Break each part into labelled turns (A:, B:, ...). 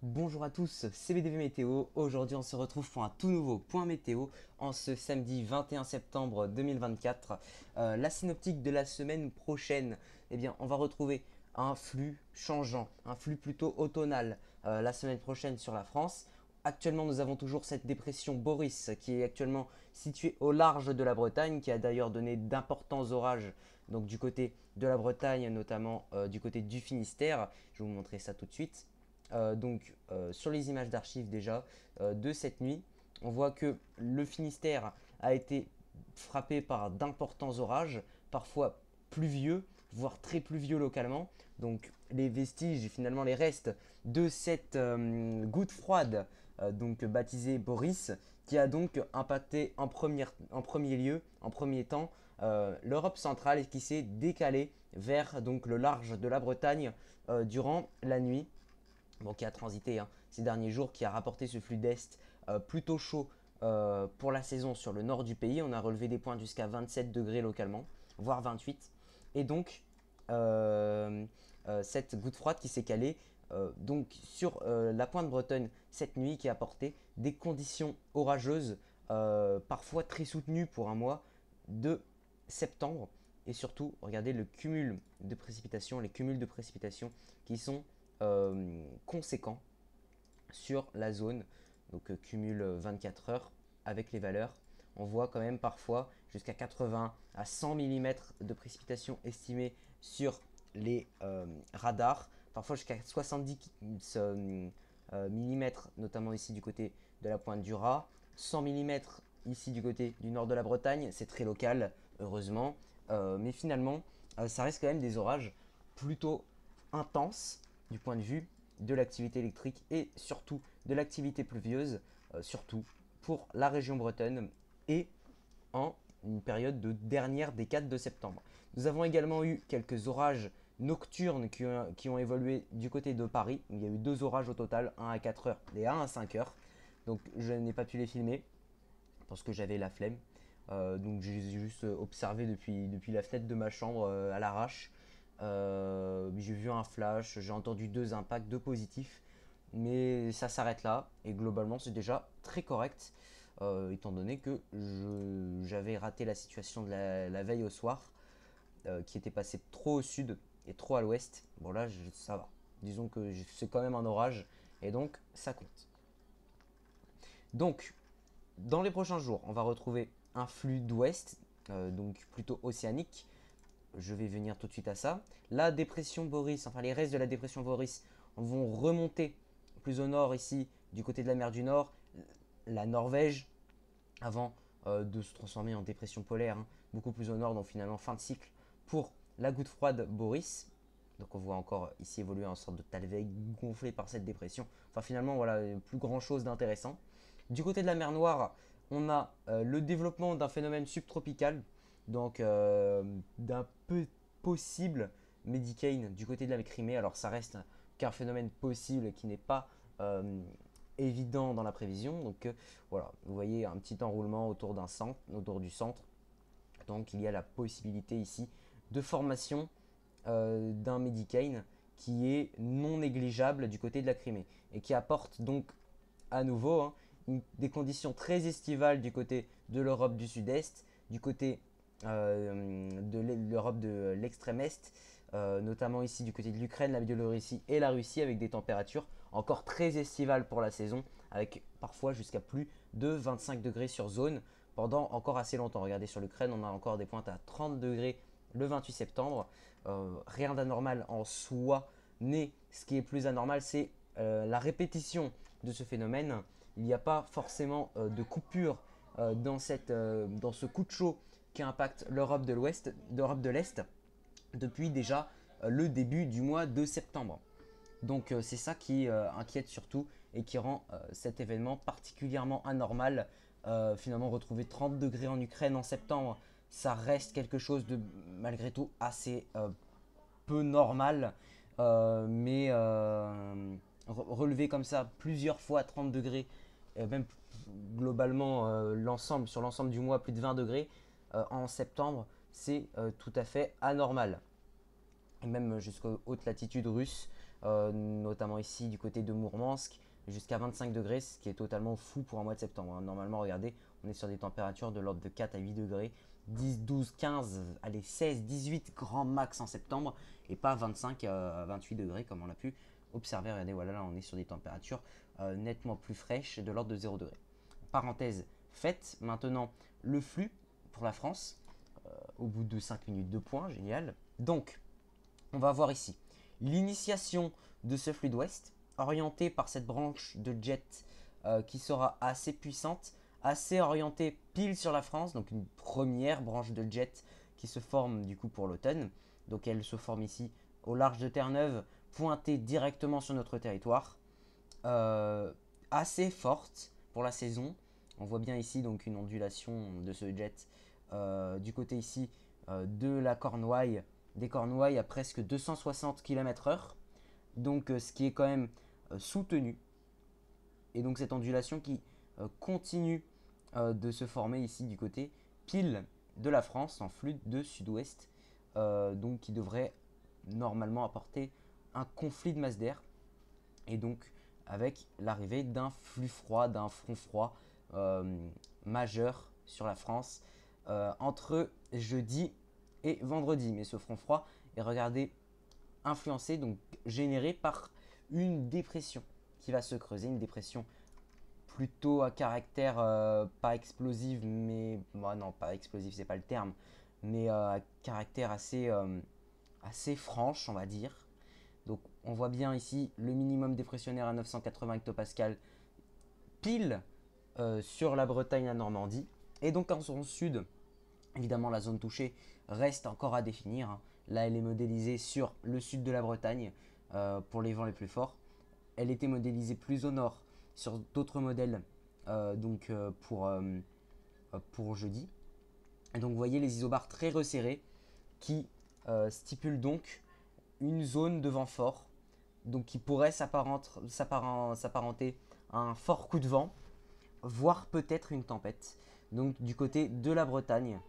A: Bonjour à tous, c'est BDV Météo. Aujourd'hui, on se retrouve pour un tout nouveau point météo en ce samedi 21 septembre 2024. La synoptique de la semaine prochaine, eh bien, on va retrouver un flux changeant, un flux plutôt automnal la semaine prochaine sur la France. Actuellement, nous avons toujours cette dépression Boris qui est actuellement située au large de la Bretagne, qui a d'ailleurs donné d'importants orages donc du côté de la Bretagne, notamment du côté du Finistère. Je vais vous montrer ça tout de suite. Sur les images d'archives déjà de cette nuit, on voit que le Finistère a été frappé par d'importants orages, parfois pluvieux, voire très pluvieux localement. Donc les vestiges, finalement les restes de cette goutte froide, donc baptisée Boris, qui a donc impacté en premier lieu, en premier temps, l'Europe centrale et qui s'est décalée vers donc, le large de la Bretagne durant la nuit, bon, qui a transité ces derniers jours, qui a rapporté ce flux d'Est plutôt chaud pour la saison sur le nord du pays. On a relevé des points jusqu'à 27 degrés localement, voire 28. Et donc, cette goutte froide qui s'est calée donc sur la pointe bretonne cette nuit, qui a apporté des conditions orageuses, parfois très soutenues pour un mois de septembre. Et surtout, regardez le cumul de précipitations, les cumuls de précipitations qui sont conséquent sur la zone. Donc cumul 24 heures avec les valeurs. On voit quand même parfois jusqu'à 80 à 100 mm de précipitations estimées sur les radars. Parfois jusqu'à 70 mm, notamment ici du côté de la pointe du Raz. 100 mm ici du côté du nord de la Bretagne. C'est très local, heureusement. Mais finalement, ça reste quand même des orages plutôt intenses du point de vue de l'activité électrique et surtout de l'activité pluvieuse, surtout pour la région bretonne et en une période de dernière décade de septembre. Nous avons également eu quelques orages nocturnes qui ont évolué du côté de Paris. Il y a eu deux orages au total, un à 4 heures et un à 5 heures. Donc je n'ai pas pu les filmer parce que j'avais la flemme. Donc j'ai juste observé depuis la fenêtre de ma chambre à l'arrache. J'ai vu un flash, j'ai entendu deux impacts, deux positifs, mais ça s'arrête là et globalement c'est déjà très correct, étant donné que j'avais raté la situation de la veille au soir, qui était passée trop au sud et trop à l'ouest. Bon là ça va, disons que c'est quand même un orage et donc ça compte. Donc dans les prochains jours, on va retrouver un flux d'ouest, donc plutôt océanique. Je vais venir tout de suite à ça. La dépression Boris, enfin les restes de la dépression Boris vont remonter plus au nord ici, du côté de la mer du Nord, la Norvège, avant de se transformer en dépression polaire, beaucoup plus au nord, donc finalement fin de cycle pour la goutte froide Boris. Donc on voit encore ici évoluer en sorte de Talweg gonflé par cette dépression. Enfin finalement voilà, plus grand chose d'intéressant. Du côté de la mer Noire, on a le développement d'un phénomène subtropical, donc d'un peu possible Medicane du côté de la Crimée. Alors ça reste qu'un phénomène possible qui n'est pas évident dans la prévision. Donc voilà, vous voyez un petit enroulement autour d'un centre, autour du centre. Donc il y a la possibilité ici de formation d'un Medicane qui est non négligeable du côté de la Crimée et qui apporte donc à nouveau des conditions très estivales du côté de l'Europe du Sud-Est, du côté de l'Europe de l'extrême Est, notamment ici du côté de l'Ukraine, la Biélorussie et la Russie, avec des températures encore très estivales pour la saison, avec parfois jusqu'à plus de 25 degrés sur zone pendant encore assez longtemps. Regardez sur l'Ukraine, on a encore des pointes à 30 degrés le 28 septembre. Rien d'anormal en soi, mais ce qui est plus anormal, c'est la répétition de ce phénomène. Il n'y a pas forcément de coupure dans ce coup de chaud qui impacte l'Europe de l'Ouest, d'Europe de l'Est depuis déjà le début du mois de septembre. Donc c'est ça qui inquiète surtout et qui rend cet événement particulièrement anormal. Finalement, retrouver 30 degrés en Ukraine en septembre, ça reste quelque chose de malgré tout assez peu normal. Mais relever comme ça plusieurs fois 30 degrés, même globalement sur l'ensemble du mois plus de 20 degrés en septembre, c'est tout à fait anormal. Et même jusqu'aux hautes latitudes russes, notamment ici du côté de Mourmansk, jusqu'à 25 degrés, ce qui est totalement fou pour un mois de septembre, hein. Normalement, regardez, on est sur des températures de l'ordre de 4 à 8 degrés, 10, 12, 15, allez 16, 18 grand max en septembre, et pas 25 à 28 degrés comme on l'a pu observer. Regardez, voilà, là on est sur des températures nettement plus fraîches de l'ordre de 0 degré. Parenthèse faite, maintenant le flux pour la France, au bout de 5 minutes de points, génial. Donc, on va voir ici l'initiation de ce flux d'ouest, orienté par cette branche de jet qui sera assez puissante, assez orientée pile sur la France, donc une première branche de jet qui se forme du coup pour l'automne. Donc elle se forme ici au large de Terre-Neuve, pointée directement sur notre territoire, assez forte pour la saison. On voit bien ici donc une ondulation de ce jet du côté ici de la Cornouaille, des Cornouailles à presque 260 km/h, donc ce qui est quand même soutenu. Et donc cette ondulation qui continue de se former ici du côté pile de la France en flux de sud-ouest, donc qui devrait normalement apporter un conflit de masse d'air, et donc avec l'arrivée d'un flux froid, d'un front froid majeur sur la France entre jeudi et vendredi. Mais ce front froid est, regardez, influencé, donc généré par une dépression qui va se creuser, une dépression plutôt à caractère pas explosif, mais bon, non, pas explosif, c'est pas le terme, mais à caractère assez franche, on va dire. Donc on voit bien ici le minimum dépressionnaire à 980 hectopascales pile sur la Bretagne, la Normandie. Et donc en son sud, évidemment la zone touchée reste encore à définir, hein. Là elle est modélisée sur le sud de la Bretagne pour les vents les plus forts. Elle était modélisée plus au nord sur d'autres modèles pour jeudi. Et donc vous voyez les isobars très resserrés qui stipulent donc une zone de vent fort, donc qui pourrait s'apparenter à un fort coup de vent, voire peut-être une tempête. Donc du côté de la Bretagne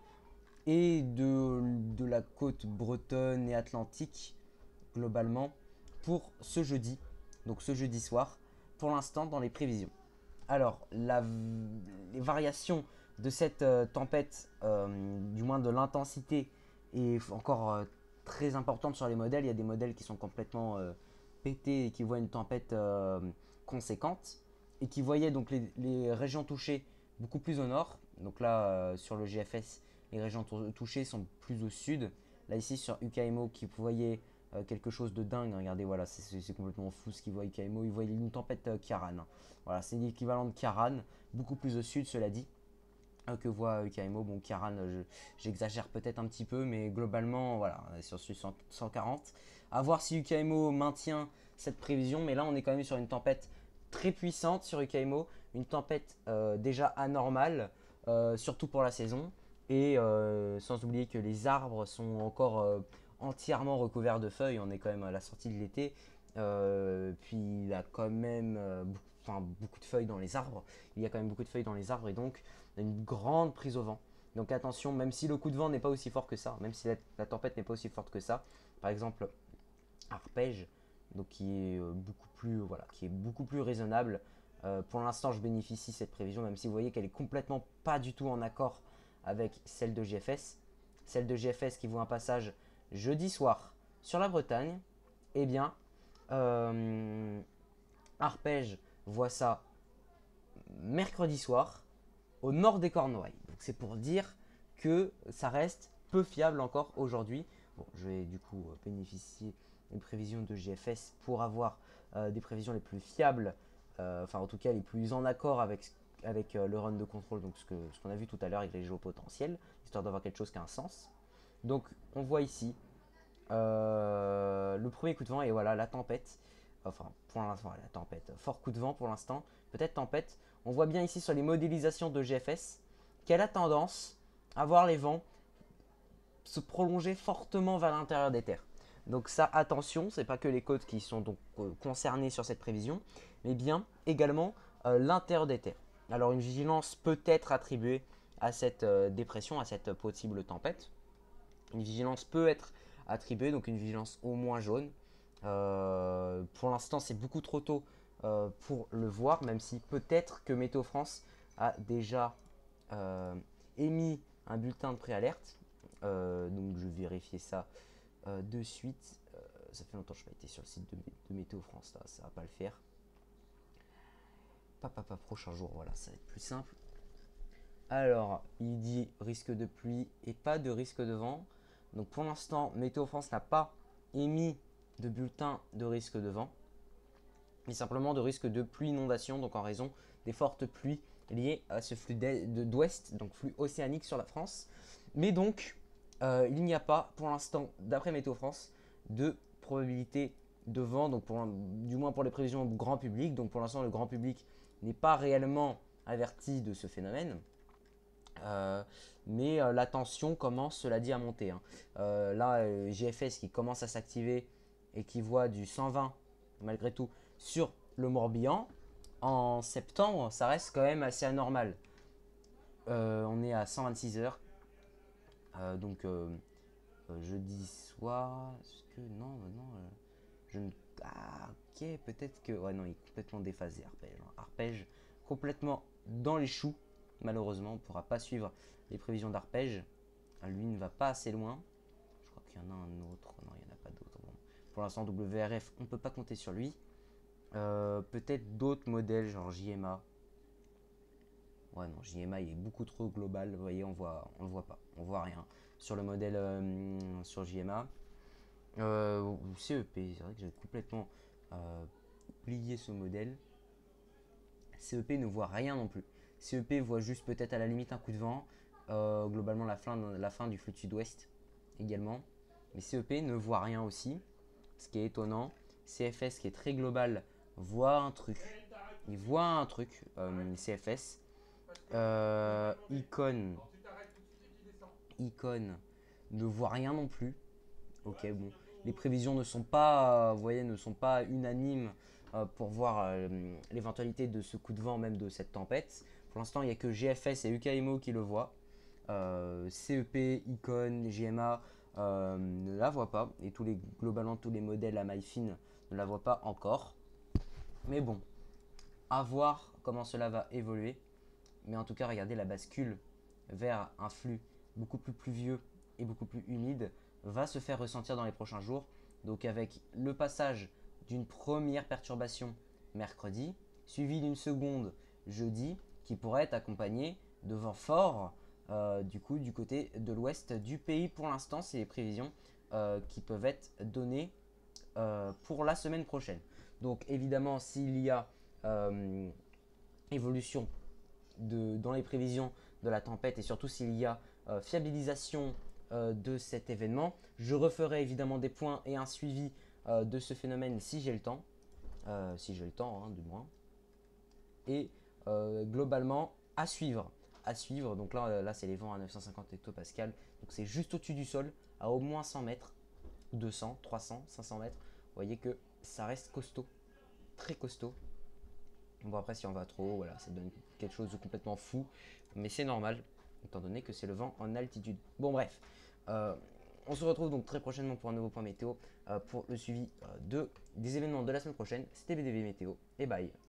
A: et de la côte bretonne et atlantique globalement pour ce jeudi, donc ce jeudi soir, pour l'instant dans les prévisions. Alors, les variations de cette tempête, du moins de l'intensité, est encore très importante sur les modèles. Il y a des modèles qui sont complètement pétés et qui voient une tempête conséquente et qui voyaient donc les régions touchées beaucoup plus au nord. Donc là, sur le GFS, les régions touchées sont plus au sud. Là, ici, sur UKMO, qui voyait quelque chose de dingue. Regardez, voilà, c'est complètement fou ce qu'il voit UKMO. Il voit une tempête Kiaran. Voilà, c'est l'équivalent de Kiaran, beaucoup plus au sud, cela dit, que voit UKMO. Bon, Kiaran, j'exagère peut-être un petit peu, mais globalement, voilà, on est sur 140. À voir si UKMO maintient cette prévision, mais là, on est quand même sur une tempête très puissante sur UKMO, une tempête déjà anormale, surtout pour la saison, et sans oublier que les arbres sont encore entièrement recouverts de feuilles. On est quand même à la sortie de l'été, puis il y a quand même beaucoup de feuilles dans les arbres. Il y a quand même beaucoup de feuilles dans les arbres et donc une grande prise au vent. Donc attention, même si le coup de vent n'est pas aussi fort que ça, même si la tempête n'est pas aussi forte que ça, par exemple arpège, donc qui est beaucoup plus raisonnable. Pour l'instant, je bénéficie de cette prévision, même si vous voyez qu'elle est complètement pas du tout en accord avec celle de GFS. Celle de GFS qui voit un passage jeudi soir sur la Bretagne, eh bien, Arpège voit ça mercredi soir au nord des Cornouailles. Donc c'est pour dire que ça reste peu fiable encore aujourd'hui. Bon, je vais du coup bénéficier d'une prévision de GFS pour avoir des prévisions les plus fiables, enfin en tout cas les plus en accord avec le run de contrôle, donc ce qu'on a vu tout à l'heure avec les géopotentiels, histoire d'avoir quelque chose qui a un sens. Donc on voit ici le premier coup de vent et voilà la tempête. Enfin, pour l'instant, la tempête. Fort coup de vent pour l'instant. Peut-être tempête. On voit bien ici sur les modélisations de GFS qu'elle a tendance à voir les vents se prolonger fortement vers l'intérieur des terres. Donc ça, attention, c'est pas que les côtes qui sont donc concernées sur cette prévision, mais bien également l'intérieur des terres. Alors une vigilance peut être attribuée à cette dépression, à cette possible tempête. Une vigilance peut être attribuée, donc une vigilance au moins jaune. Pour l'instant, c'est beaucoup trop tôt pour le voir, même si peut-être que Météo France a déjà émis un bulletin de préalerte. Donc je vais vérifier ça de suite. Ça fait longtemps que je n'ai pas été sur le site de Météo France, là, ça va pas le faire. Papa, prochain jour, voilà, ça va être plus simple. Alors, il dit risque de pluie et pas de risque de vent. Donc pour l'instant, Météo France n'a pas émis de bulletin de risque de vent, mais simplement de risque de pluie inondation, donc en raison des fortes pluies liées à ce flux d'ouest, donc flux océanique sur la France. Mais donc, il n'y a pas pour l'instant, d'après Météo France, de probabilité de vent, donc du moins pour les prévisions grand public. Donc pour l'instant, le grand public n'est pas réellement averti de ce phénomène. Mais la tension commence, cela dit, à monter, hein. Là, GFS qui commence à s'activer et qui voit du 120 malgré tout sur le Morbihan. En septembre, ça reste quand même assez anormal. On est à 126 heures. Donc jeudi soir. Est-ce que non, non, je ne. Ah, ok, peut-être que. Ouais, non, il est complètement déphasé, Arpège, hein. Arpège complètement dans les choux. Malheureusement, on ne pourra pas suivre les prévisions d'Arpège. Lui ne va pas assez loin. Je crois qu'il y en a un autre. Non, il n'y en a pas d'autre. Bon. Pour l'instant, WRF, on ne peut pas compter sur lui. Peut-être d'autres modèles, genre JMA. Ouais, non, JMA il est beaucoup trop global. Vous voyez, on le voit pas. On voit rien sur le modèle sur JMA. Ou CEP, c'est vrai que j'avais complètement oublié ce modèle. CEP ne voit rien non plus. CEP voit juste peut-être à la limite un coup de vent. Globalement, la fin du flux de sud-ouest également. Mais CEP ne voit rien aussi, ce qui est étonnant. CFS, qui est très global, voit un truc. Il voit un truc, CFS. Icon ne voit rien non plus. Ok, bon. Les prévisions ne sont pas, vous voyez, ne sont pas unanimes pour voir l'éventualité de ce coup de vent, même de cette tempête. Pour l'instant, il n'y a que GFS et UKMO qui le voient. CEP, Icon, GMA ne la voient pas. Et globalement, tous les modèles à maille fine ne la voient pas encore. Mais bon, à voir comment cela va évoluer. Mais en tout cas, regardez la bascule vers un flux beaucoup plus pluvieux et beaucoup plus humide va se faire ressentir dans les prochains jours. Donc avec le passage d'une première perturbation mercredi, suivi d'une seconde jeudi, qui pourrait être accompagnée de vents forts du côté de l'ouest du pays. Pour l'instant, c'est les prévisions qui peuvent être données pour la semaine prochaine. Donc évidemment, s'il y a évolution dans les prévisions de la tempête et surtout s'il y a fiabilisation de cet événement, je referai évidemment des points et un suivi de ce phénomène si j'ai le temps. Si j'ai le temps, hein, du moins. Et globalement, à suivre. À suivre. Donc là c'est les vents à 950 hectopascal. Donc c'est juste au-dessus du sol, à au moins 100 mètres. 200, 300, 500 mètres. Vous voyez que ça reste costaud. Très costaud. Bon, après, si on va trop haut, voilà, ça donne quelque chose de complètement fou. Mais c'est normal, étant donné que c'est le vent en altitude. Bon, bref. On se retrouve donc très prochainement pour un nouveau point météo, pour le suivi des événements de la semaine prochaine. C'était BDV Météo, et bye.